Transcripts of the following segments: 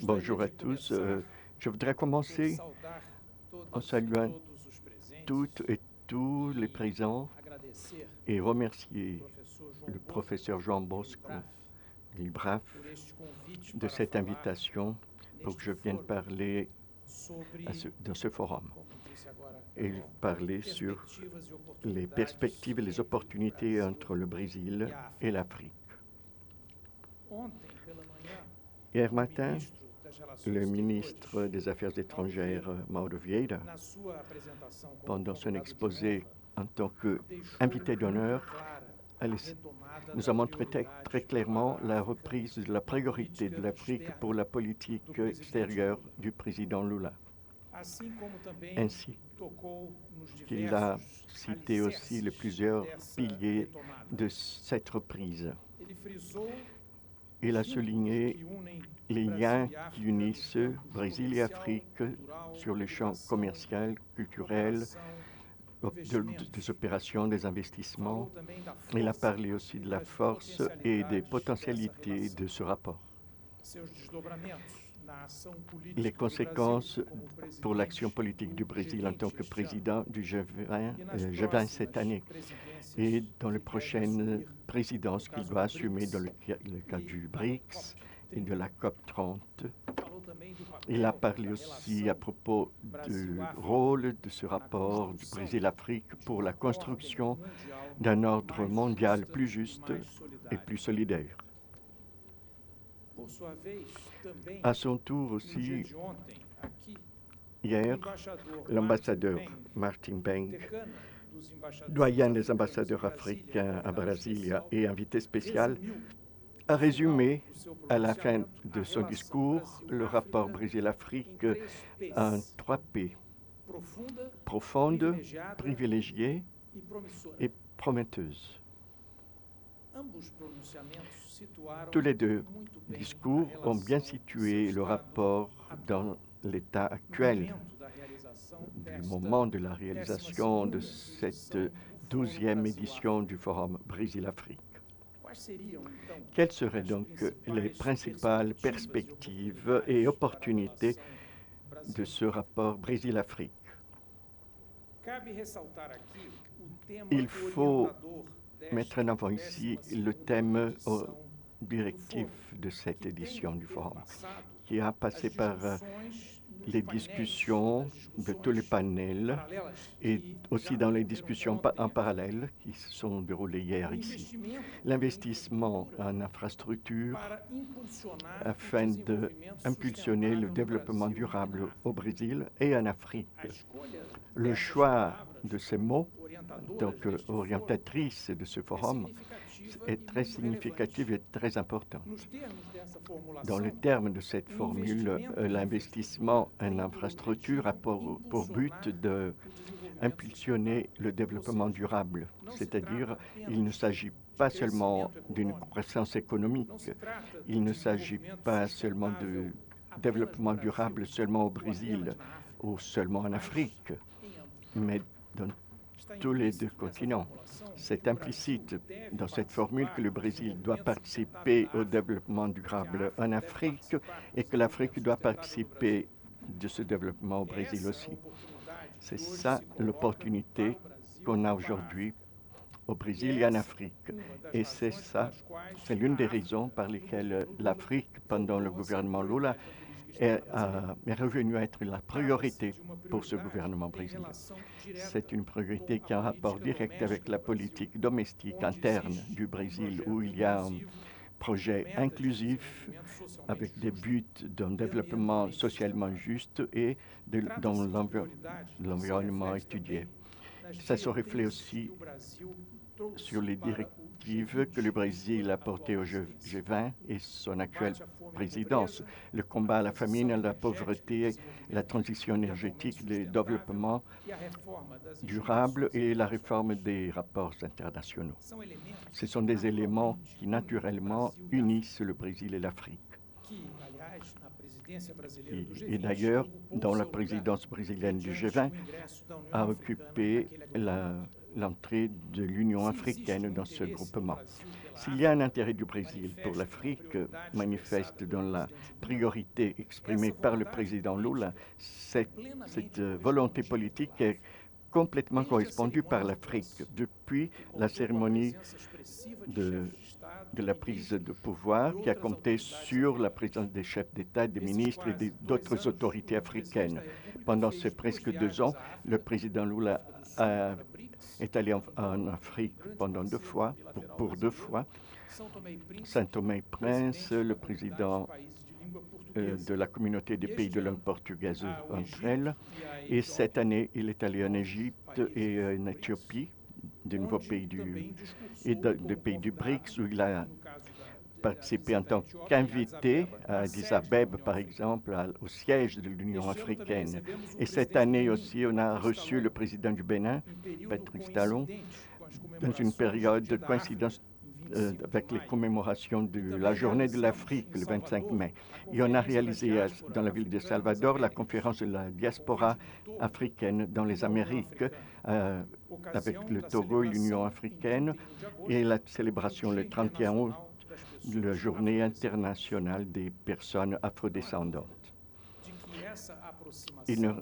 Bonjour à tous. Je voudrais commencer en saluant toutes et tous les présents et remercier le professeur João Bosco Libraf de cette invitation pour que je vienne parler dans ce forum et parler sur les perspectives et les opportunités entre le Brésil et l'Afrique. Hier matin, le ministre des Affaires étrangères, Mauro Vieira, pendant son exposé en tant qu'invité d'honneur, nous a montré très clairement la reprise de la priorité de l'Afrique pour la politique extérieure du président Lula. Ainsi qu'il a cité aussi les plusieurs piliers de cette reprise. Il a souligné les liens qui unissent Brésil et Afrique sur les champs commercial, culturel, des opérations, des investissements. Il a parlé aussi de la force et des potentialités de ce rapport. Les conséquences pour l'action politique du Brésil en tant que président du G20 cette année et dans les prochaines présidences qu'il doit assumer dans le cas du BRICS et de la COP30. Il a parlé aussi à propos du rôle de ce rapport du Brésil-Afrique pour la construction d'un ordre mondial plus juste et plus solidaire. À son tour aussi, hier, l'ambassadeur Martin Beng, doyen des ambassadeurs africains à Brasilia et invité spécial, a résumé à la fin de son discours le rapport Brésil-Afrique en 3 P: profonde, privilégiée et prometteuse. Tous les deux discours ont bien situé le rapport dans l'état actuel du moment de la réalisation de cette 12e édition du Forum Brésil-Afrique. Quelles seraient donc les principales perspectives et opportunités de ce rapport Brésil-Afrique? Il faut mettre en avant ici le thème directif de cette édition du Forum, qui a passé par les discussions de tous les panels et aussi dans les discussions en parallèle qui se sont déroulées hier ici. L'investissement en infrastructures afin d'impulsionner le développement durable au Brésil et en Afrique. Le choix de ces mots, donc orientatrice de ce forum, est très significatif et très important. Dans le terme de cette formule, l'investissement en infrastructure a pour but d'impulsionner le développement durable, c'est-à-dire il ne s'agit pas seulement d'une croissance économique, il ne s'agit pas seulement de développement durable seulement au Brésil ou seulement en Afrique, mais dans tous les 2 continents. C'est implicite dans cette formule que le Brésil doit participer au développement durable en Afrique et que l'Afrique doit participer de ce développement au Brésil aussi. C'est ça l'opportunité qu'on a aujourd'hui au Brésil et en Afrique. Et c'est l'une des raisons par lesquelles l'Afrique, pendant le gouvernement Lula, est revenue à être la priorité pour ce gouvernement brésilien. C'est une priorité qui a un rapport direct avec la politique domestique interne du Brésil, où il y a un projet inclusif avec des buts d'un développement socialement juste et dans l'environnement étudié. Ça se reflète aussi sur les directives que le Brésil a portées au G20 et son actuelle présidence. Le combat à la famine, à la pauvreté, la transition énergétique, le développement durable et la réforme des rapports internationaux. Ce sont des éléments qui naturellement unissent le Brésil et l'Afrique. Et d'ailleurs, dans la présidence brésilienne du G20, a occupé l'entrée de l'Union africaine dans ce groupement. S'il y a un intérêt du Brésil pour l'Afrique, manifeste dans la priorité exprimée par le président Lula, cette volonté politique est complètement correspondue par l'Afrique. Depuis la cérémonie de la prise de pouvoir qui a compté sur la présence des chefs d'État, des ministres et d'autres autorités africaines. Pendant ces presque 2 ans, le président Lula est allé en Afrique pendant 2 fois, pour 2 fois. Saint-Thomé-et-Prince, le président de la communauté des pays de langue portugaise entre elles. Et cette année, il est allé en Égypte et en Éthiopie, des nouveaux pays des pays du BRICS, où il a participé en tant qu'invité à Addis Abeba, par exemple, au siège de l'Union africaine. Et cette année aussi, on a reçu le président du Bénin, Patrice Talon, dans une période de coïncidence avec les commémorations de la Journée de l'Afrique, le 25 mai. Et on a réalisé dans la ville de Salvador la conférence de la diaspora africaine dans les Amériques, avec le Togo et l'Union africaine, et la célébration le 31 août, la Journée internationale des personnes afrodescendantes. Il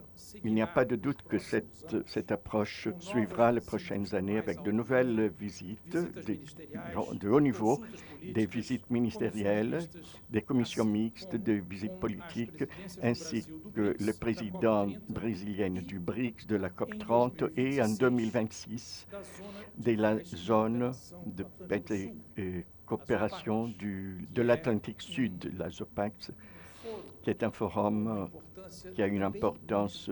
n'y a pas de doute que cette approche suivra les prochaines années avec de nouvelles visites de haut niveau, des visites ministérielles, des commissions mixtes, des visites politiques, ainsi que le président brésilien du BRICS, de la COP 30 et en 2026 de la zone de coopération de l'Atlantique Sud, la ZOPACS, qui est un forum qui a une importance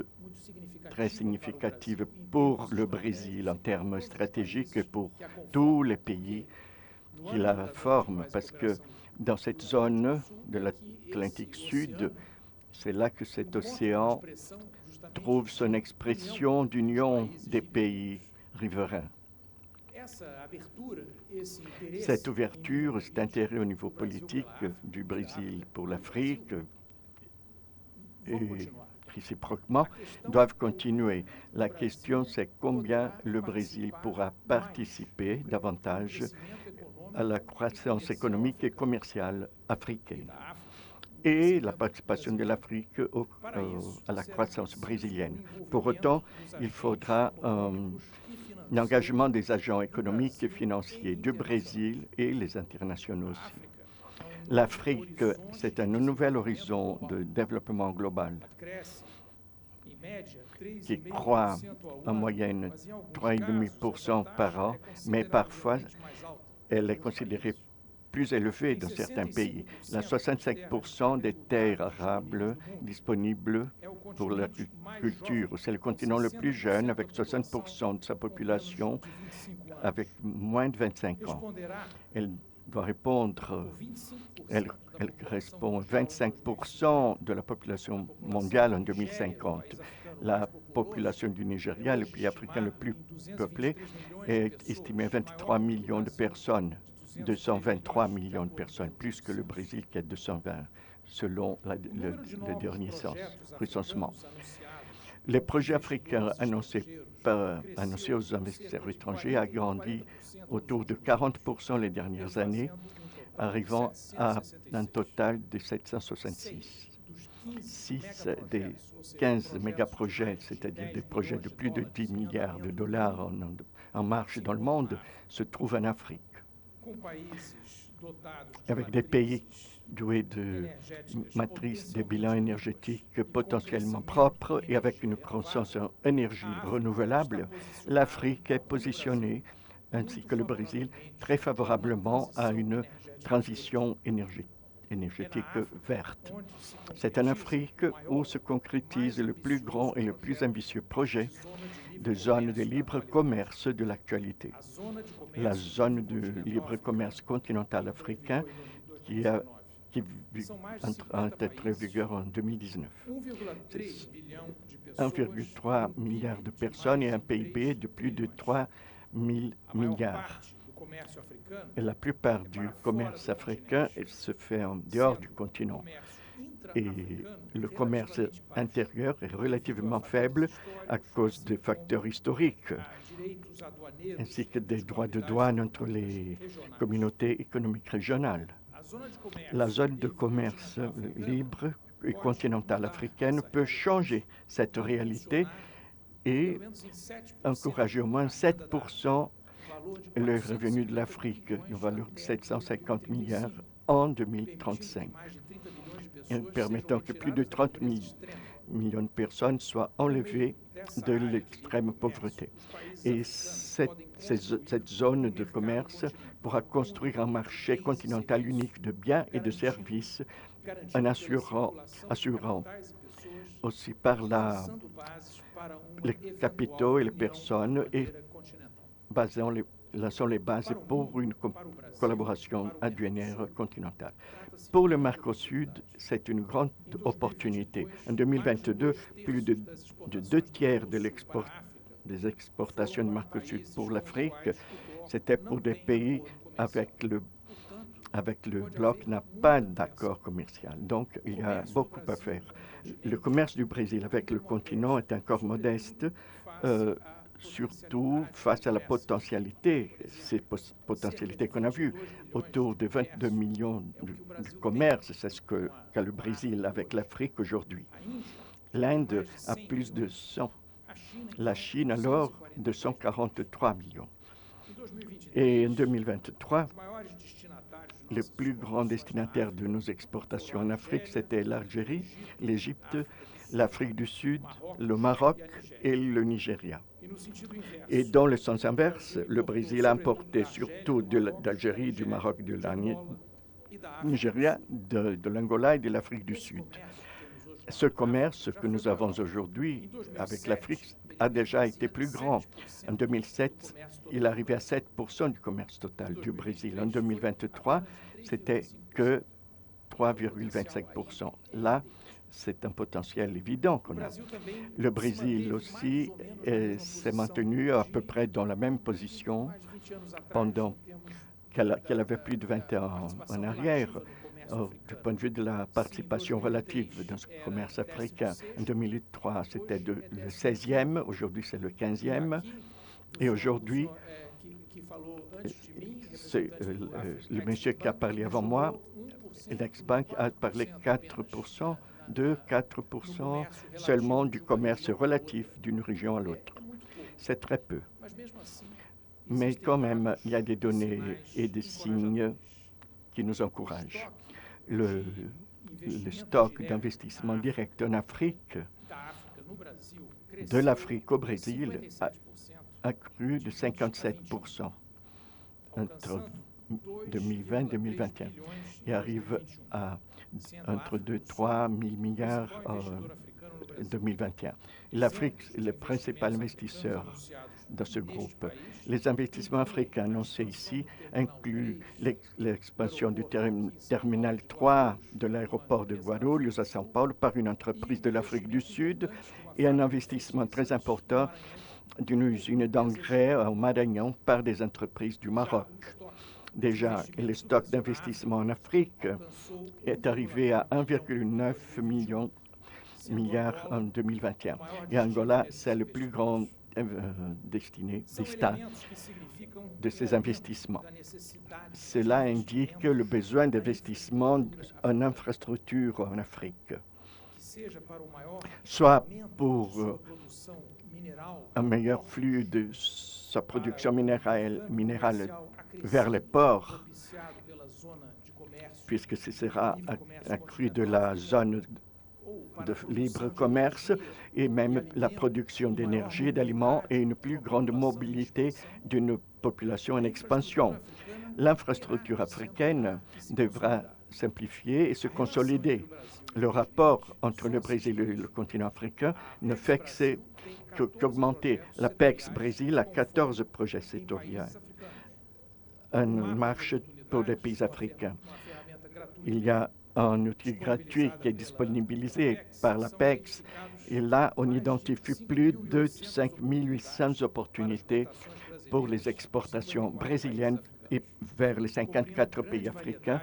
très significative pour le Brésil en termes stratégiques et pour tous les pays qui la forment, parce que dans cette zone de l'Atlantique Sud, c'est là que cet océan trouve son expression d'union des pays riverains. Cette ouverture, cet intérêt au niveau politique du Brésil pour l'Afrique et réciproquement doivent continuer. La question, c'est combien le Brésil pourra participer davantage à la croissance économique et commerciale africaine et la participation de l'Afrique à la croissance brésilienne. Pour autant, il faudra un engagement des agents économiques et financiers du Brésil et les internationaux aussi. L'Afrique, c'est un nouvel horizon de développement global qui croît en moyenne 3,5% par an, mais parfois elle est considérée plus élevée dans certains pays. La 65% des terres arables disponibles pour l'agriculture. C'est le continent le plus jeune, avec 60% de sa population avec moins de 25 ans. Elle correspond à 25% de la population mondiale en 2050. La population du Nigeria, le pays africain le plus peuplé, est estimée à 23 millions de personnes, 223 millions de personnes, plus que le Brésil qui est 220, selon le dernier recensement. Les projets africains annoncés aux investisseurs étrangers a grandi autour de 40% les dernières années, arrivant à un total de 766. 6 des 15 mégaprojets, c'est-à-dire des projets de plus de 10 milliards de dollars en marche dans le monde, se trouvent en Afrique, avec des pays doués de matrices des bilans énergétiques potentiellement propres et avec une croissance en énergie renouvelable. L'Afrique est positionnée, ainsi que le Brésil, très favorablement à une transition énergétique verte. C'est en Afrique où se concrétise le plus grand et le plus ambitieux projet de zone de libre commerce de l'actualité. La zone de libre commerce continental africain qui entre en vigueur en 2019. 1,3 milliard de personnes et un PIB de plus de 3 000 milliards. Et la plupart du commerce africain se fait en dehors du continent. et le commerce intérieur est relativement faible à cause des facteurs historiques, ainsi que des droits de douane entre les communautés économiques régionales. La zone de commerce libre et continentale africaine peut changer cette réalité et encourager au moins 7% le revenu de l'Afrique, une valeur de 750 milliards en 2035, permettant que plus de 30 millions de personnes soient enlevées de l'extrême pauvreté. Et cette zone de commerce pourra construire un marché continental unique de biens et de services, en assurant aussi par les capitaux et les personnes et lançant les bases pour une collaboration aduanière continentale. Pour le Mercosur, c'est une grande opportunité. En 2022, plus de 2 tiers des exportations de Mercosur pour l'Afrique, c'était pour des pays avec le bloc n'a pas d'accord commercial. Donc, il y a beaucoup à faire. Le commerce du Brésil avec le continent est encore modeste, surtout face à la potentialité, ces potentialités qu'on a vues. Autour de 22 millions de commerce, c'est ce qu'a le Brésil avec l'Afrique aujourd'hui. L'Inde a plus de 100. La Chine, alors, de 143 millions. Et en 2023, le plus grand destinataire de nos exportations en Afrique, c'était l'Algérie, l'Égypte, l'Afrique du Sud, le Maroc et le Nigeria. Et dans le sens inverse, le Brésil a importé surtout d'Algérie, du Maroc, du Nigeria, de l'Angola et de l'Afrique du Sud. Ce commerce que nous avons aujourd'hui avec l'Afrique a déjà été plus grand. En 2007, il arrivait à 7% du commerce total du Brésil. En 2023, c'était que 3,25%. Là, c'est un potentiel évident qu'on a. Le Brésil aussi s'est maintenu à peu près dans la même position pendant qu'elle avait plus de 20 ans en arrière. Du point de vue de la participation relative dans ce commerce africain, en 2003, c'était le 16e, aujourd'hui c'est le 15e. Et aujourd'hui, le monsieur qui a parlé avant moi, l'Exbank a parlé 4%, 4% seulement du commerce relatif d'une région à l'autre. C'est très peu. Mais quand même, il y a des données et des signes qui nous encouragent. Le stock d'investissement direct en Afrique, de l'Afrique au Brésil, a cru de 57% entre 2020 et 2021 et arrive à entre 2 et 3 000 milliards en 2021. L'Afrique est le principal investisseur dans ce groupe. Les investissements africains annoncés ici incluent l'expansion du terminal 3 de l'aéroport de Guarulhos à São Paulo par une entreprise de l'Afrique du Sud et un investissement très important d'une usine d'engrais au Maranhão par des entreprises du Maroc. Déjà, le stock d'investissement en Afrique est arrivé à 1,9 milliard en 2021. Et Angola, c'est le plus grand destin de ces investissements. Cela indique le besoin d'investissement en infrastructure en Afrique, soit pour un meilleur flux de sa production minérale vers les ports, puisque ce sera accru de la zone de libre commerce et même la production d'énergie et d'aliments et une plus grande mobilité d'une population en expansion. L'infrastructure africaine devra simplifier et se consolider. Le rapport entre le Brésil et le continent africain ne fait qu'augmenter. L'APEX Brésil a 14 projets sectoriels, une marche pour les pays africains. Il y a un outil gratuit qui est disponibilisé par l'APEX. Et là, on identifie plus de 5 800 opportunités pour les exportations brésiliennes et vers les 54 pays africains.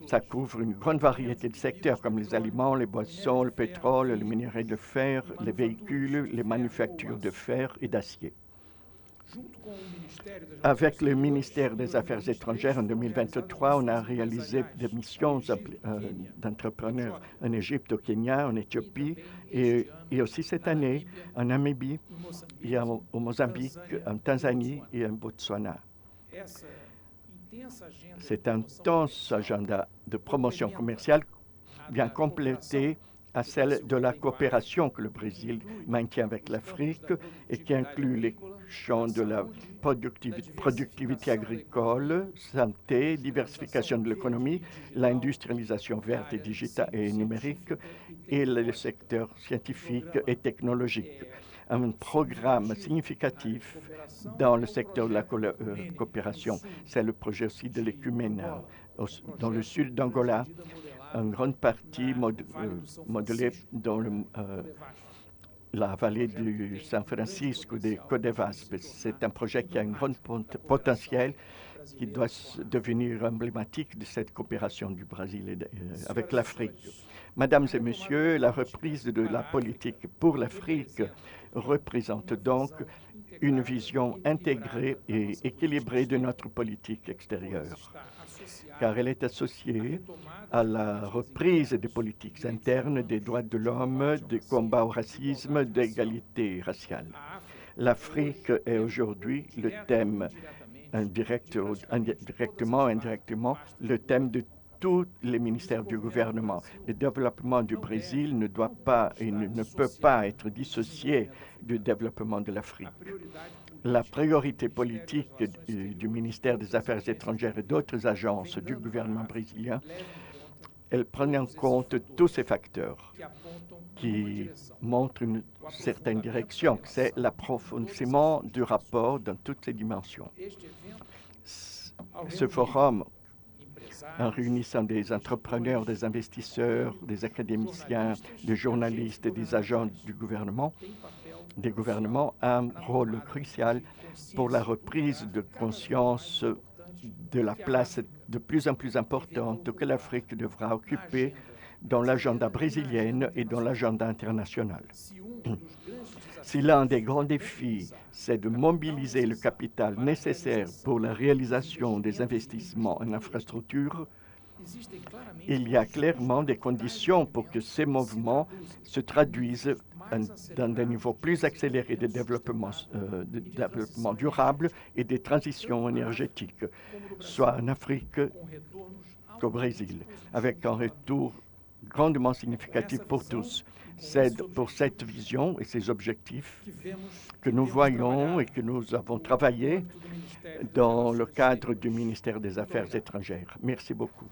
Ça couvre une grande variété de secteurs comme les aliments, les boissons, le pétrole, les minerais de fer, les véhicules, les manufactures de fer et d'acier. Avec le ministère des Affaires étrangères, en 2023, on a réalisé des missions d'entrepreneurs en Égypte, au Kenya, en Éthiopie et aussi cette année en Namibie, et au Mozambique, en Tanzanie et en Botswana. Cet intense agenda de promotion commerciale vient compléter à celle de la coopération que le Brésil maintient avec l'Afrique et qui inclut les champs de la productivité agricole, santé, diversification de l'économie, l'industrialisation verte et digitale et numérique et le secteur scientifique et technologique. Un programme significatif dans le secteur de la coopération, c'est le projet aussi de l'Écuména dans le sud d'Angola, en grande partie modelée dans la vallée du San Francisco, des Côtes-d'Ivoire. C'est un projet qui a un grand potentiel qui doit devenir emblématique de cette coopération du Brésil avec l'Afrique. Mesdames et messieurs, la reprise de la politique pour l'Afrique représente donc une vision intégrée et équilibrée de notre politique extérieure, car elle est associée à la reprise des politiques internes, des droits de l'homme, des combats au racisme, d'égalité raciale. L'Afrique est aujourd'hui le thème, directement, indirectement, le thème de tous les ministères du gouvernement. Le développement du Brésil ne doit pas et ne peut pas être dissocié du développement de l'Afrique. La priorité politique du ministère des Affaires étrangères et d'autres agences du gouvernement brésilien, elle prend en compte tous ces facteurs qui montrent une certaine direction. C'est l'approfondissement du rapport dans toutes ses dimensions. Ce forum, en réunissant des entrepreneurs, des investisseurs, des académiciens, des journalistes et des agents du gouvernement, des gouvernements, a un rôle crucial pour la reprise de conscience de la place de plus en plus importante que l'Afrique devra occuper dans l'agenda brésilienne et dans l'agenda international. Si l'un des grands défis, c'est de mobiliser le capital nécessaire pour la réalisation des investissements en infrastructures, il y a clairement des conditions pour que ces mouvements se traduisent dans des niveaux plus accélérés de développement durable et des transitions énergétiques, soit en Afrique qu'au Brésil, avec un retour grandement significatif pour tous. C'est pour cette vision et ces objectifs que nous voyons et que nous avons travaillé dans le cadre du ministère des Affaires étrangères. Merci beaucoup.